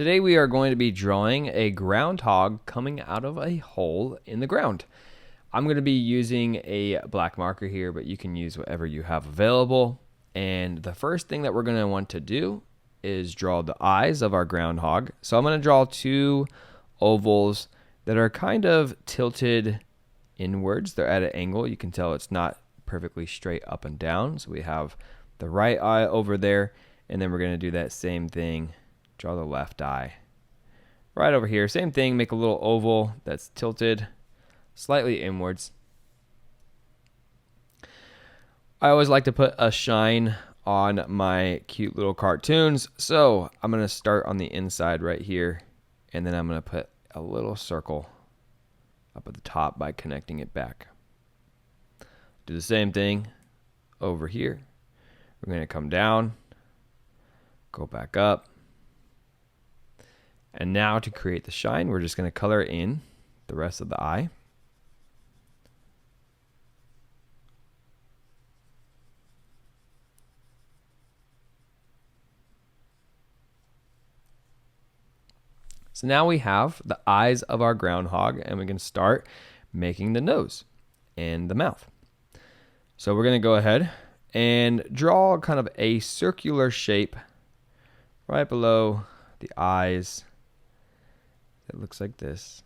Today we are going to be drawing a groundhog coming out of a hole in the ground. I'm going to be using a black marker here, but you can use whatever you have available. And the first thing that we're going to want to do is draw the eyes of our groundhog. So I'm going to draw two ovals that are kind of tilted inwards. They're at an angle. You can tell it's not perfectly straight up and down. So we have the right eye over there, and then we're going to do that same thing. Draw the left eye right over here. Same thing, make a little oval that's tilted slightly inwards. I always like to put a shine on my cute little cartoons. So I'm going to start on the inside right here, and then I'm going to put a little circle up at the top by connecting it back. Do the same thing over here. We're going to come down, go back up. And now to create the shine, we're just going to color in the rest of the eye. So now we have the eyes of our groundhog, and we can start making the nose and the mouth. So we're going to go ahead and draw kind of a circular shape right below the eyes. It looks like this.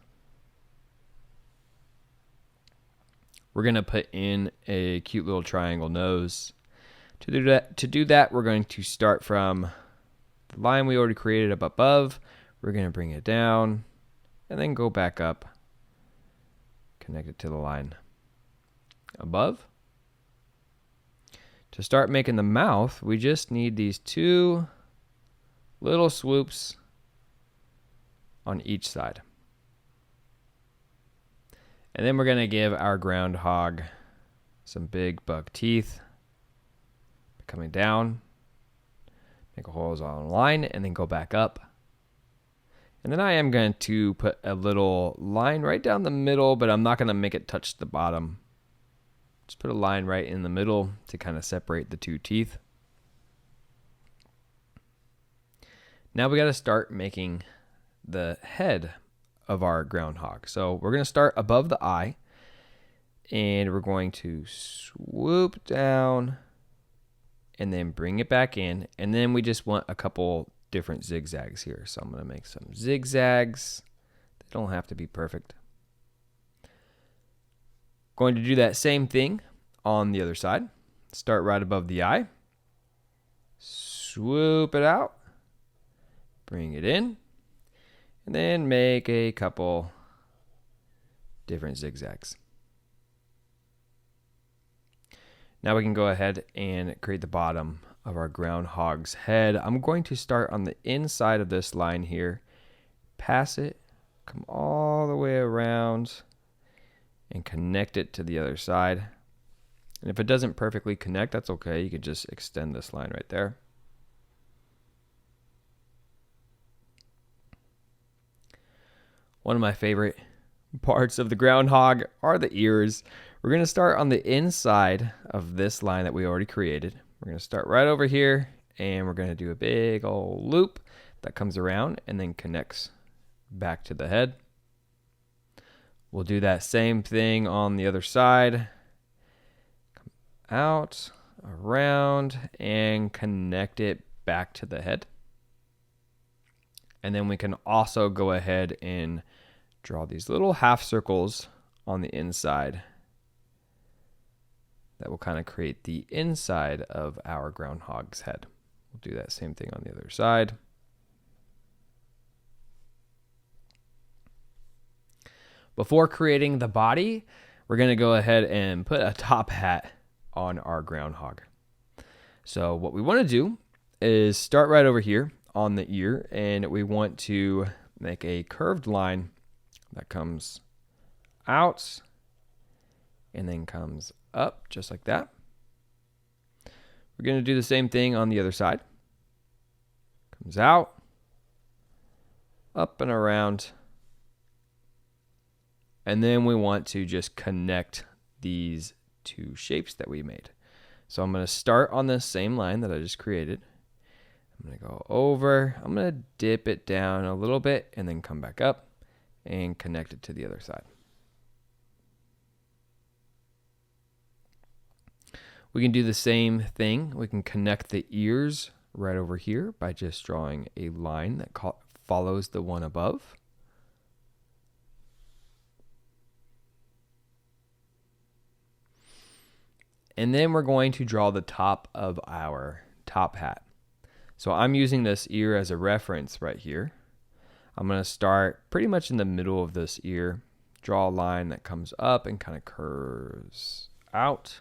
We're going to put in a cute little triangle nose. To do that, we're going to start from the line we already created up above. We're going to bring it down and then go back up, connect it to the line above. To start making the mouth, we just need these two little swoops on each side. And then we're going to give our groundhog some big buck teeth. Coming down, make a horizontal line, and then go back up. And then I am going to put a little line right down the middle, but I'm not going to make it touch the bottom. Just put a line right in the middle to kind of separate the two teeth. Now we got to start making the head of our groundhog. So we're going to start above the eye, and we're going to swoop down and then bring it back in, and then we just want a couple different zigzags here. So I'm going to make some zigzags. They don't have to be perfect. Going to do that same thing on the other side. Start right above the eye, swoop it out, bring it in, and then make a couple different zigzags. Now we can go ahead and create the bottom of our groundhog's head. I'm going to start on the inside of this line here, pass it, come all the way around, and connect it to the other side. And if it doesn't perfectly connect, that's okay. You could just extend this line right there. One of my favorite parts of the groundhog are the ears. We're going to start on the inside of this line that we already created. We're going to start right over here, and we're going to do a big old loop that comes around and then connects back to the head. We'll do that same thing on the other side. Come out, around, and connect it back to the head. And then we can also go ahead and draw these little half circles on the inside that will kind of create the inside of our groundhog's head. We'll do that same thing on the other side. Before creating the body, we're going to go ahead and put a top hat on our groundhog. So what we want to do is start right over here on the ear, and we want to make a curved line that comes out and then comes up just like that. We're going to do the same thing on the other side. Comes out, up and around, and then we want to just connect these two shapes that we made. So I'm going to start on this same line that I just created. I'm going to go over. I'm going to dip it down a little bit and then come back up and connect it to the other side. We can do the same thing. We can connect the ears right over here by just drawing a line that follows the one above. And then we're going to draw the top of our top hat. So I'm using this ear as a reference right here. I'm going to start pretty much in the middle of this ear, draw a line that comes up and kind of curves out.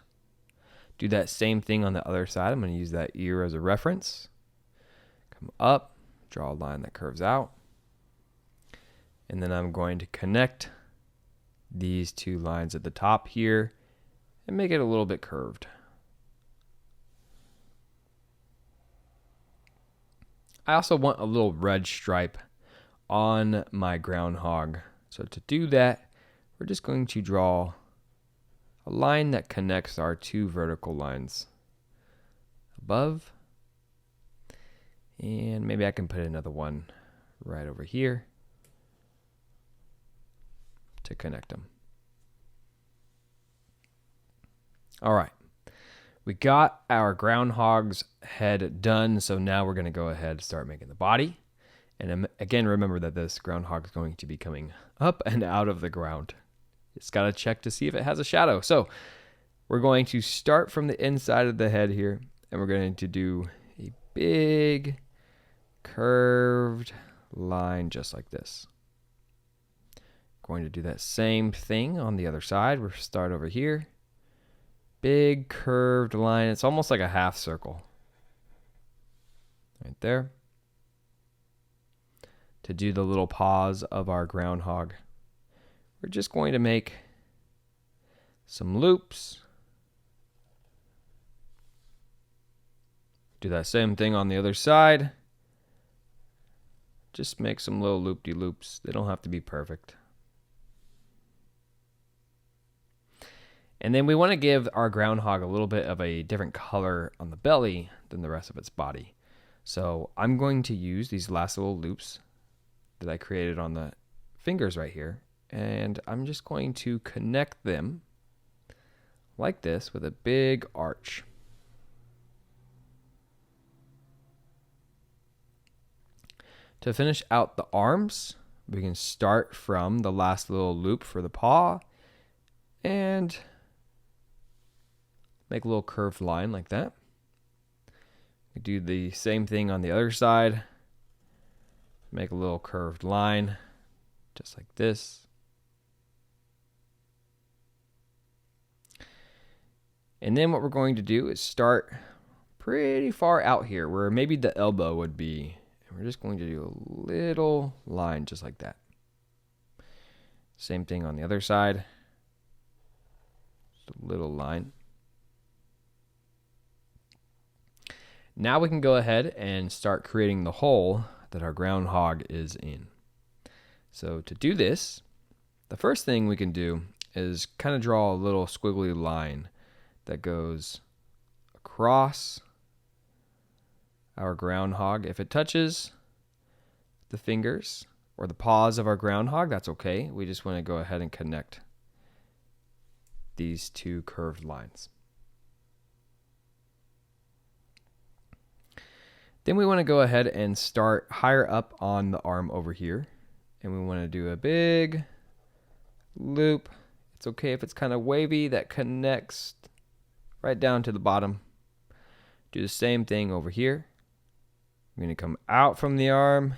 Do that same thing on the other side. I'm going to use that ear as a reference. Come up, draw a line that curves out. And then I'm going to connect these two lines at the top here and make it a little bit curved. I also want a little red stripe on my groundhog. So to do that, we're just going to draw a line that connects our two vertical lines above. And maybe I can put another one right over here to connect them. All right. We got our groundhog's head done, so now we're going to go ahead and start making the body. And again, remember that this groundhog is going to be coming up and out of the ground. It's got to check to see if it has a shadow. So we're going to start from the inside of the head here, and we're going to do a big curved line just like this. Going to do that same thing on the other side. We'll start over here. Big curved line. It's almost like a half circle. Right there. To do the little paws of our groundhog, we're just going to make some loops. Do that same thing on the other side. Just make some little loop-de-loops. They don't have to be perfect. And then we want to give our groundhog a little bit of a different color on the belly than the rest of its body. So I'm going to use these last little loops that I created on the fingers right here, and I'm just going to connect them like this with a big arch. To finish out the arms, we can start from the last little loop for the paw and make a little curved line like that. We do the same thing on the other side. Make a little curved line, just like this. And then what we're going to do is start pretty far out here, where maybe the elbow would be. And we're just going to do a little line just like that. Same thing on the other side. Just a little line. Now we can go ahead and start creating the hole that our groundhog is in. So to do this, the first thing we can do is kind of draw a little squiggly line that goes across our groundhog. If it touches the fingers or the paws of our groundhog, that's okay. We just want to go ahead and connect these two curved lines. Then we want to go ahead and start higher up on the arm over here. And we want to do a big loop. It's okay if it's kind of wavy, that connects right down to the bottom. Do the same thing over here. I'm going to come out from the arm.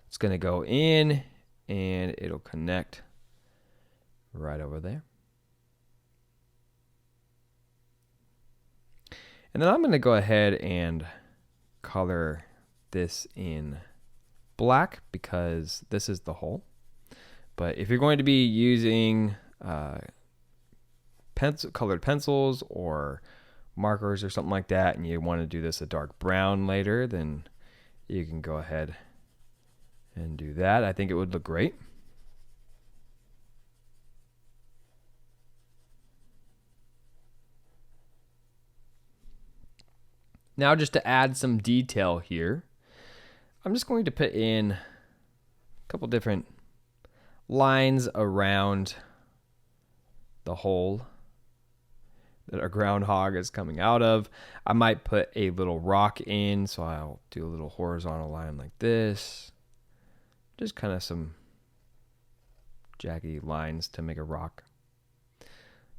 It's going to go in and it'll connect right over there. And then I'm going to go ahead and color this in black because this is the hole. But if you're going to be using colored pencils or markers or something like that, and you want to do this a dark brown later, then you can go ahead and do that. I think it would look great. Now, just to add some detail here, I'm just going to put in a couple different lines around the hole that our groundhog is coming out of. I might put a little rock in, so I'll do a little horizontal line like this. Just kind of some jaggy lines to make a rock.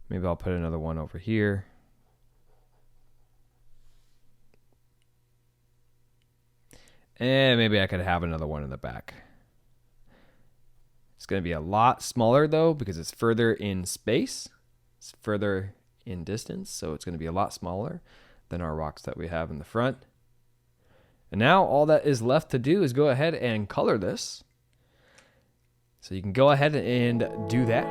Maybe I'll put another one over here. And maybe I could have another one in the back. It's going to be a lot smaller though because it's further in space. It's further in distance, so it's going to be a lot smaller than our rocks that we have in the front. And now all that is left to do is go ahead and color this. So you can go ahead and do that.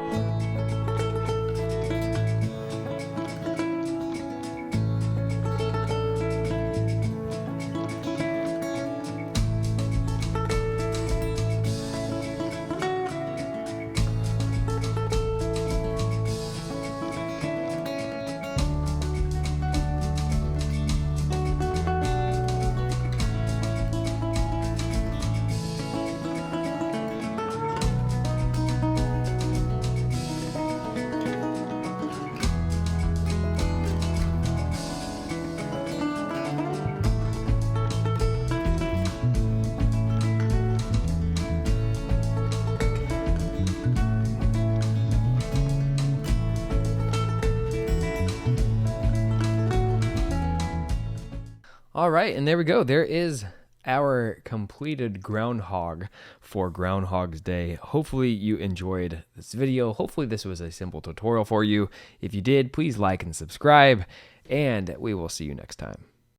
All right, and there we go. There is our completed groundhog for Groundhog's Day. Hopefully you enjoyed this video. Hopefully this was a simple tutorial for you. If you did, please like and subscribe, and we will see you next time.